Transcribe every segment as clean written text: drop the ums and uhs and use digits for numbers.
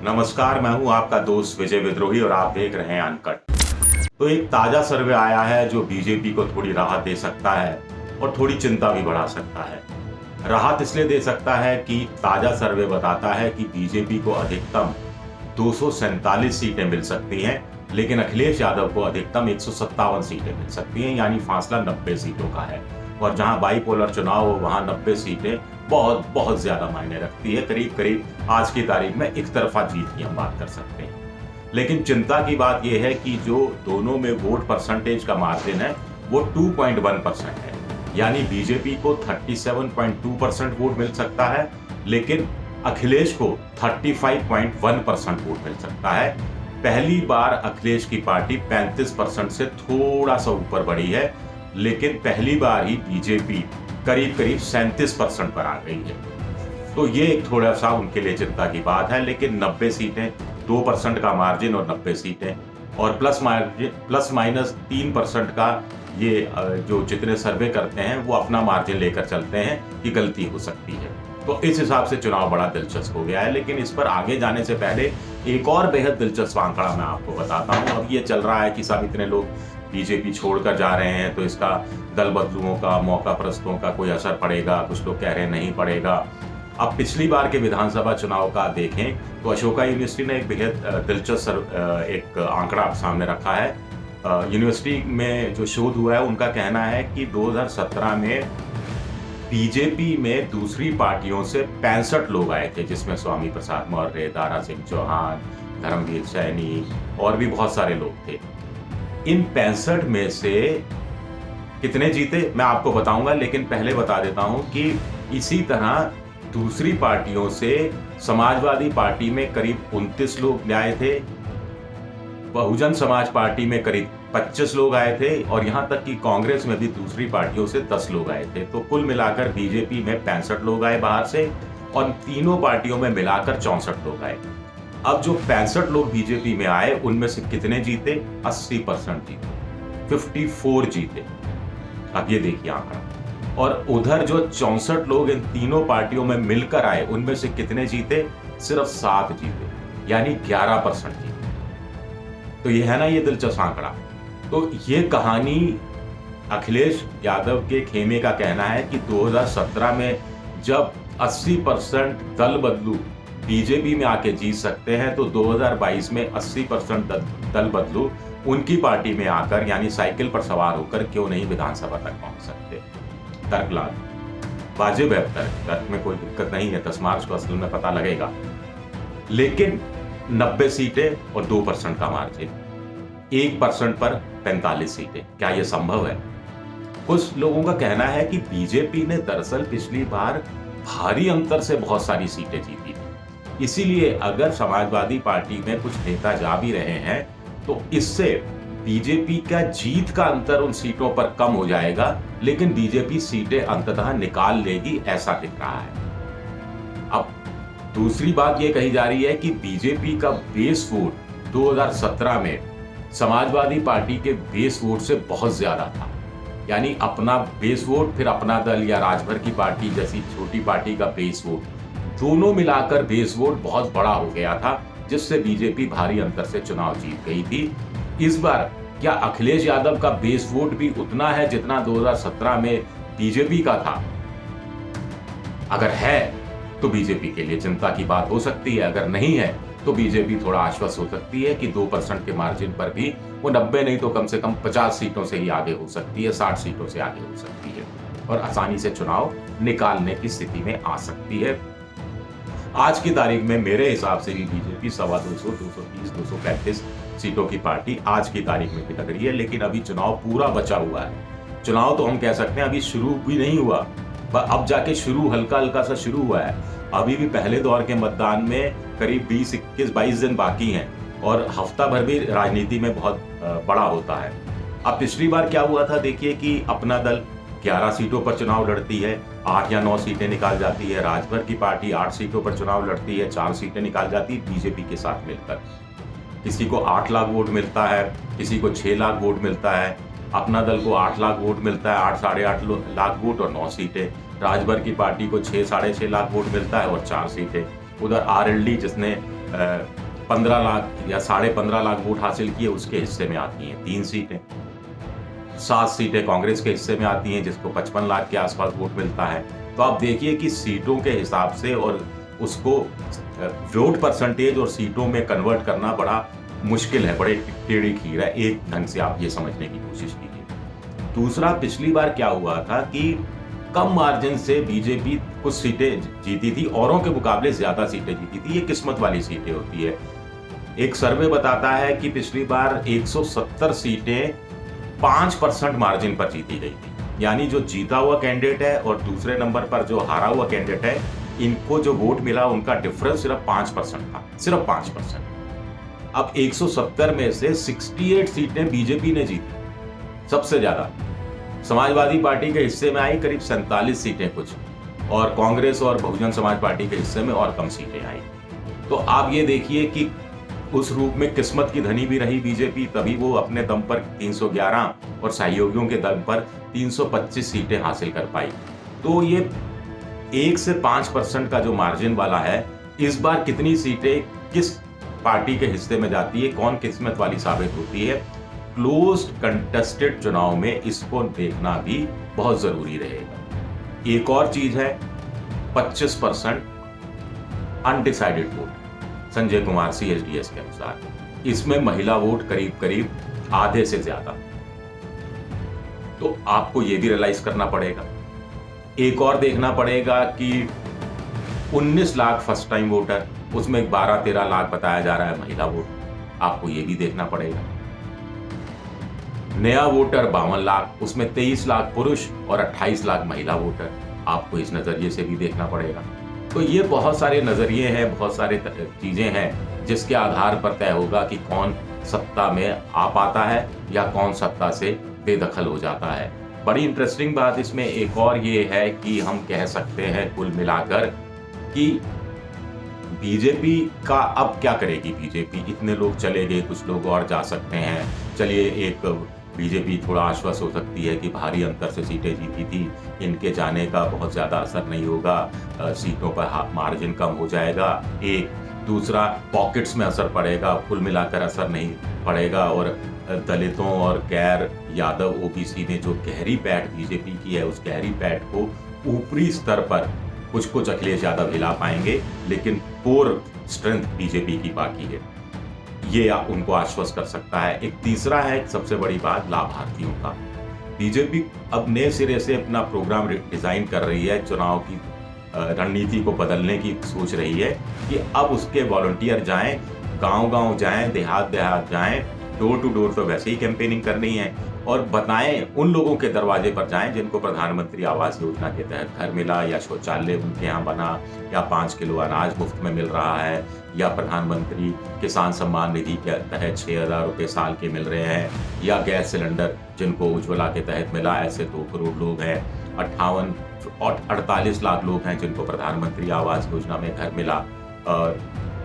नमस्कार, मैं हूं आपका दोस्त विजय विद्रोही और आप देख रहे हैं अनकट। तो एक ताजा सर्वे आया है जो बीजेपी को थोड़ी राहत दे सकता है और थोड़ी चिंता भी बढ़ा सकता है। राहत इसलिए दे सकता है कि ताजा सर्वे बताता है कि बीजेपी को अधिकतम 247 सीटें मिल सकती हैं, लेकिन अखिलेश यादव को अधिकतम 157 सीटें मिल सकती हैं, यानी फासला 90 सीटों का है। और जहां बाईपोलर चुनाव हो वहां 90 सीटें बहुत बहुत ज्यादा मायने रखती है। करीब करीब आज की तारीख में एक तरफा जीत की हम बात कर सकते हैं। लेकिन चिंता की बात यह है कि जो दोनों में वोट परसेंटेज का मार्जिन है वो 2.1% है, यानी बीजेपी को 37.2% वोट मिल सकता है, लेकिन अखिलेश को 35.1% वोट मिल सकता है। पहली बार अखिलेश की पार्टी 35% से थोड़ा सा ऊपर बढ़ी है, लेकिन पहली बार ही बीजेपी करीब करीब 37% पर आ गई है। तो ये एक थोड़ा सा उनके लिए चिंता की बात है। लेकिन 90 सीटें, 2% का मार्जिन और 90 सीटें और प्लस माइनस 3% का ये जो जितने सर्वे करते हैं वो अपना मार्जिन लेकर चलते हैं कि गलती हो सकती है। तो इस हिसाब से चुनाव बड़ा दिलचस्प हो गया है। लेकिन इस पर आगे जाने से पहले एक और बेहद दिलचस्प आंकड़ा मैं आपको बताता हूँ। अब ये चल रहा है कि सब इतने लोग बीजेपी छोड़कर जा रहे हैं तो इसका दल बदलुओं का, मौका परस्तों का कोई असर पड़ेगा। कुछ लोग कह रहे हैं नहीं पड़ेगा। अब पिछली बार के विधानसभा चुनाव का देखें तो अशोका यूनिवर्सिटी ने एक बेहद दिलचस्प एक आंकड़ा सामने रखा है। यूनिवर्सिटी में जो शोध हुआ है उनका कहना है कि 2017 में बीजेपी में दूसरी पार्टियों से 65 लोग आए थे, जिसमें स्वामी प्रसाद मौर्य, दारा सिंह चौहान, धर्मवीर सैनी और भी बहुत सारे लोग थे। इन 65 में से कितने जीते मैं आपको बताऊंगा, लेकिन पहले बता देता हूं कि इसी तरह दूसरी पार्टियों से समाजवादी पार्टी में करीब 29 लोग आए थे, बहुजन समाज पार्टी में करीब 25 लोग आए थे और यहां तक कि कांग्रेस में भी दूसरी पार्टियों से 10 लोग आए थे। तो कुल मिलाकर बीजेपी में 65 लोग आए बाहर से और तीनों पार्टियों में मिलाकर 64 लोग आए। अब जो 65 लोग बीजेपी में आए उनमें से कितने जीते? 80% जीते, 54 जीते। अब ये देखिए आंकड़ा। और उधर जो 64 लोग इन तीनों पार्टियों में मिलकर आए उनमें से कितने जीते? सिर्फ 7 जीते, यानी 11% जीते। तो ये है ना ये दिलचस्प आंकड़ा। तो ये कहानी अखिलेश यादव के खेमे का कहना है कि 2017 में जब 80% दल बदलू बीजेपी में आके जीत सकते हैं तो 2022 में 80% दल बदलू उनकी पार्टी में आकर, यानी साइकिल पर सवार होकर क्यों नहीं विधानसभा तक पहुंच सकते। तर्क वाजिब है, तर्क में कोई दिक्कत नहीं है। 10 मार्च को असल में पता लगेगा। लेकिन 90 सीटें और 2% का मार्जिन, 1% पर 45 सीटें, क्या यह संभव है? कुछ लोगों का कहना है कि बीजेपी ने दरअसल पिछली बार भारी अंतर से बहुत सारी सीटें जीती थी, इसीलिए अगर समाजवादी पार्टी में कुछ नेता जा भी रहे हैं तो इससे बीजेपी का जीत का अंतर उन सीटों पर कम हो जाएगा, लेकिन बीजेपी सीटें अंततः निकाल लेगी, ऐसा दिख रहा है। अब दूसरी बात यह कही जा रही है कि बीजेपी का बेस वोट 2017 में समाजवादी पार्टी के बेस वोट से बहुत ज्यादा था, यानी अपना बेस वोट फिर अपना दल या राजभर की पार्टी जैसी छोटी पार्टी का बेस वोट, दोनों मिलाकर बेस वोट बहुत बड़ा हो गया था, जिससे बीजेपी भारी अंतर से चुनाव जीत गई थी। इस बार क्या अखिलेश यादव का बेस वोट भी उतना है जितना 2017 में बीजेपी का था? अगर है तो बीजेपी के लिए चिंता की बात हो सकती है, अगर नहीं है तो बीजेपी थोड़ा आश्वस्त हो सकती है कि 2% के मार्जिन पर भी वो 90 नहीं तो कम से कम 50 सीटों से ही आगे हो सकती है, 60 सीटों से आगे हो सकती है और आसानी से चुनाव निकालने की स्थिति में आ सकती है। आज की तारीख में मेरे हिसाब से भी बीजेपी 250, 230, 235 सीटों की पार्टी आज की तारीख में भी लग रही है। लेकिन अभी चुनाव पूरा बचा हुआ है। चुनाव तो हम कह सकते हैं अभी शुरू भी नहीं हुआ, अब जाके शुरू हल्का हल्का सा शुरू हुआ है। अभी भी पहले दौर के मतदान में करीब 20, 21, 22 दिन बाकी हैं और हफ्ता भर भी राजनीति में बहुत बड़ा होता है। अब पिछली बार क्या हुआ था देखिए कि अपना दल 11 सीटों पर चुनाव लड़ती है, 8 या 9 सीटें निकाल जाती है। राजभर की पार्टी 8 सीटों पर चुनाव लड़ती है, 4 सीटें निकाल जाती है बीजेपी के साथ मिलकर। किसी को 8 लाख वोट मिलता है, किसी को 6 लाख वोट मिलता है। अपना दल को 8 लाख वोट मिलता है, 8 साढ़े 8 लाख वोट और 9 सीटें। राजभर की पार्टी को 6 साढ़े 6 लाख वोट मिलता है और 4 सीटें। उधर आरएलडी जिसने 15 लाख या 15.5 लाख वोट हासिल किए उसके हिस्से में आती हैं 3 सीटें। 7 सीटें कांग्रेस के हिस्से में आती हैं जिसको 55 लाख के आसपास वोट मिलता है। तो आप देखिए कि सीटों के हिसाब से और उसको वोट परसेंटेज और सीटों में कन्वर्ट करना बड़ा मुश्किल है, बड़े टेढ़ी खीर है। एक ढंग से आप ये समझने की कोशिश कीजिए। दूसरा, पिछली बार क्या हुआ था कि कम मार्जिन से बीजेपी कुछ सीटें जीती थी, औरों के मुकाबले ज्यादा सीटें जीती थी। ये किस्मत वाली सीटें होती है। एक सर्वे बताता है कि पिछली बार 170 सीटें 5% मार्जिन पर जीती गई थी। यानी जो जीता हुआ कैंडिडेट है और दूसरे नंबर पर जो हारा हुआ कैंडिडेट है, इनको जो वोट मिला उनका डिफरेंस सिर्फ 5% था, सिर्फ 5%। अब 170 में से 68 सीटें बीजेपी ने जीती, सबसे ज्यादा। समाजवादी पार्टी के हिस्से में आई करीब 47 सीटें कुछ, और कांग्रेस और बहुजन समाज पार्टी के हिस्से में और कम सीटें आई। तो आप ये देखिए कि उस रूप में किस्मत की धनी भी रही बीजेपी, तभी वो अपने दम पर 311 और सहयोगियों के दम पर 325 सीटें हासिल कर पाई। तो ये 1 से 5% का जो मार्जिन वाला है, इस बार कितनी सीटें किस पार्टी के हिस्से में जाती है, कौन किस्मत वाली साबित होती है, क्लोज्ड कंटेस्टेड चुनाव में इसको देखना भी बहुत जरूरी रहेगा। एक और चीज है 25% undecided vote. Sanjay Kumar CSDS के अनुसार इसमें महिला वोट करीब करीब आधे से ज्यादा। तो आपको यह भी रियलाइज करना पड़ेगा। एक और देखना पड़ेगा कि 19 लाख फर्स्ट टाइम वोटर, उसमें 12-13 लाख बताया जा रहा है महिला वोट। आपको यह भी देखना पड़ेगा। नया वोटर 52 लाख, उसमें 23 लाख पुरुष और 28 लाख महिला वोटर। आपको इस नजरिए से भी देखना पड़ेगा। तो ये बहुत सारे नजरिए हैं, बहुत सारे चीजें हैं जिसके आधार पर तय होगा कि कौन सत्ता में आ पाता है या कौन सत्ता से बेदखल हो जाता है। बड़ी इंटरेस्टिंग बात इसमें एक और ये है कि हम कह सकते हैं कुल मिलाकर कि बीजेपी का अब क्या करेगी। बीजेपी, इतने लोग चले गए, कुछ लोग और जा सकते हैं। चलिए, एक बीजेपी थोड़ा आश्वस्त हो सकती है कि भारी अंतर से सीटें जीती थी, इनके जाने का बहुत ज़्यादा असर नहीं होगा, सीटों पर मार्जिन कम हो जाएगा। एक दूसरा, पॉकेट्स में असर पड़ेगा, कुल मिलाकर असर नहीं पड़ेगा। और दलितों और गैर यादव OBC में जो गहरी पैठ बीजेपी की है, उस गहरी पैठ को ऊपरी स्तर पर कुछ अखिलेश यादव हिला पाएंगे, लेकिन कोर स्ट्रेंथ बीजेपी की बाकी है। ये उनको आश्वस्त कर सकता है। एक तीसरा है, सबसे बड़ी बात, लाभार्थियों का। बीजेपी अब नए सिरे से अपना प्रोग्राम डिजाइन कर रही है, चुनाव की रणनीति को बदलने की सोच रही है कि अब उसके वॉलंटियर जाएं, गांव-गांव जाएं, देहात जाएं, डोर टू डोर तो वैसे ही कैंपेनिंग करनी है, और बताएं, उन लोगों के दरवाजे पर जाएं जिनको प्रधानमंत्री आवास योजना के तहत घर मिला, या शौचालय उनके यहाँ बना, या 5 किलो अनाज मुफ्त में मिल रहा है, या प्रधानमंत्री किसान सम्मान निधि के तहत 6,000 रुपये साल के मिल रहे हैं, या गैस सिलेंडर जिनको उज्ज्वला के तहत मिला। ऐसे 2 करोड़ लोग हैं। 48 लाख लोग हैं जिनको प्रधानमंत्री आवास योजना में घर मिला।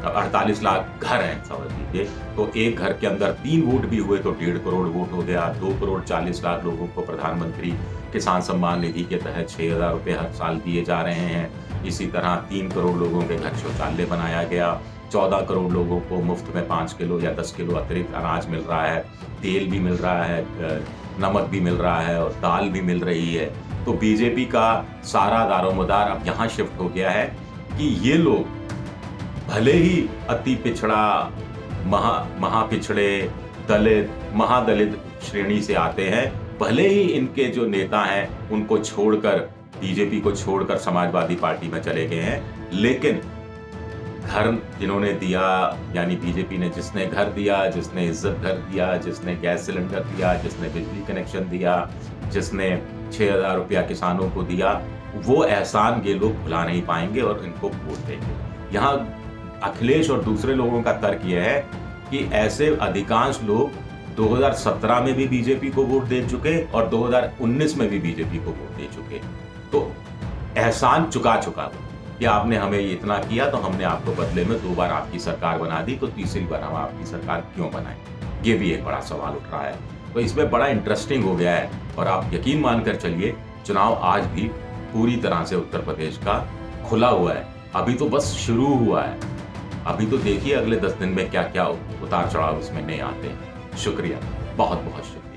48 लाख घर हैं, समझ लीजिए। तो एक घर के अंदर 3 वोट भी हुए तो 1.5 करोड़ वोट हो गया। 2 करोड़ 40 लाख लोगों को प्रधानमंत्री किसान सम्मान निधि के तहत 6,000 रुपये हर साल दिए जा रहे हैं। इसी तरह 3 करोड़ लोगों के घर शौचालय बनाया गया। 14 करोड़ लोगों को मुफ्त में 5 किलो या 10 किलो अतिरिक्त अनाज मिल रहा है, तेल भी मिल रहा है, नमक भी मिल रहा है, और दाल भी मिल रही है। तो बीजेपी का सारा दारोमदार अब यहाँ शिफ्ट हो गया है कि ये लोग भले ही अति पिछड़ा, महापिछड़े, दलित, महादलित श्रेणी से आते हैं, भले ही इनके जो नेता हैं उनको छोड़कर, बीजेपी को छोड़कर समाजवादी पार्टी में चले गए हैं, लेकिन घर जिन्होंने दिया, यानी बीजेपी ने जिसने घर दिया, जिसने इज्जत घर दिया, जिसने गैस सिलेंडर दिया, जिसने बिजली कनेक्शन दिया, जिसने 6,000 रुपया किसानों को दिया, वो एहसान ये लोग भुला नहीं पाएंगे और इनको वोट देंगे। यहाँ अखिलेश और दूसरे लोगों का तर्क यह है कि ऐसे अधिकांश लोग 2017 में भी बीजेपी को वोट दे चुके और 2019 में भी बीजेपी को वोट दे चुके। तो एहसान चुका कि आपने हमें इतना किया तो हमने आपको बदले में 2 बार आपकी सरकार बना दी, तो तीसरी बार हम आपकी सरकार क्यों बनाएं? ये भी एक बड़ा सवाल उठ रहा है। तो इसमें बड़ा इंटरेस्टिंग हो गया है। और आप यकीन मानकर चलिए, चुनाव आज भी पूरी तरह से उत्तर प्रदेश का खुला हुआ है, अभी तो बस शुरू हुआ है। अभी तो देखिए अगले 10 दिन में क्या क्या उतार चढ़ाव इसमें नहीं आते हैं। शुक्रिया, बहुत बहुत शुक्रिया।